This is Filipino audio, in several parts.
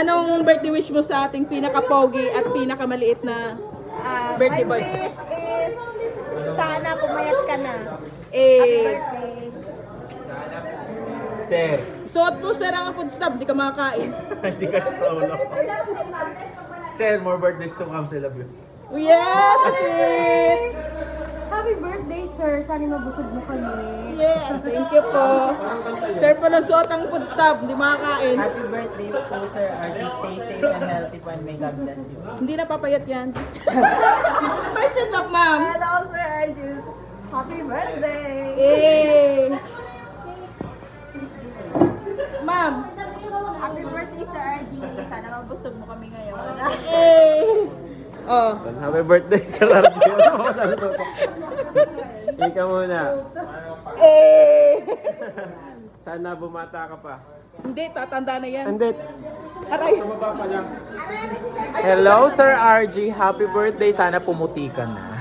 Anong birthday wish mo sa ating pinaka-pogi at pinaka-maliit na birthday boy? My wish is sana pumayat ka na. Eh, Birthday. Sir. suot mo sir ang food stub, di ka makakain. Hindi ka sa ulo. Sir, more birthdays to come. I love you. Yes, sweet! Happy birthday, sir. Sana mabusog mo kami. Yeah, thank you po. Sir, pala suot ang food stub, di makakain. Happy birthday po, Sir Archie. Stay safe and healthy po and may God bless you. Hindi na papayat yan. May fit up, ma'am. Hello, Sir Arjun. Happy birthday! Eh. Ma'am. Happy birthday, Sir Arjun. Sana mabusog mo kami ngayon. Eh. Oh. Happy birthday, Sir Archie. Ikaw muna. Eh. Sana bumata ka pa. Hindi, tatanda na yan. Andit. Aray. Hello, Sir RG. Happy birthday. Sana pumuti ka na.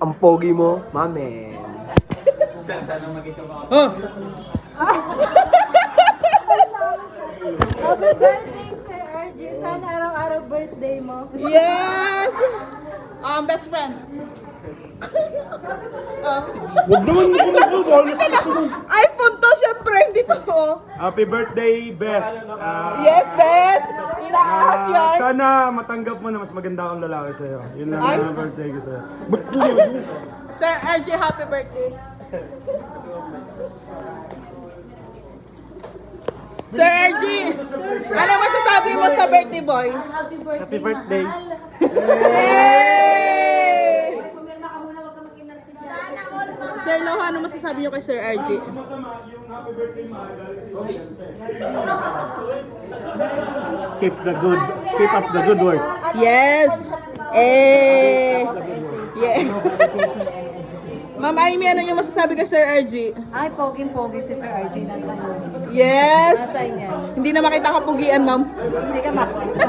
Ang pogi mo, mamen. Happy birthday, Sir RG. Sana araw-araw birthday mo. Yes! Best friend. Huwag naman mo kung iPhone to, syempre, hindi to. Happy birthday, Bes. Yes, best! Inaas yan. Sana matanggap mo na mas maganda akong lalaki sa'yo. Yun lang Ay. ang birthday ko sa'yo. Sir RJ, happy birthday. Sir RG, ano masasabi mo sa birthday boy? Happy birthday. Happy birthday. Yay! Pumirma ka muna, huwag ka mag-inarte dyan. Sir Loha, ano masasabi niyo kay Sir RG? Keep up the good work. Yes! Eh! Yeah. Ma'am Amy, ano yung masasabi kay Sir RG? Ay, poging-pogi si Sir Arjun. Nasa yun. Yes! Nasa inyo. Hindi na makita kapugian, ma'am. Hindi ka makita.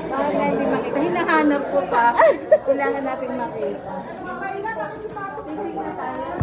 Bakit hindi makita? Hinahanap ko pa. Kailangan natin makita. Sisig na tayo.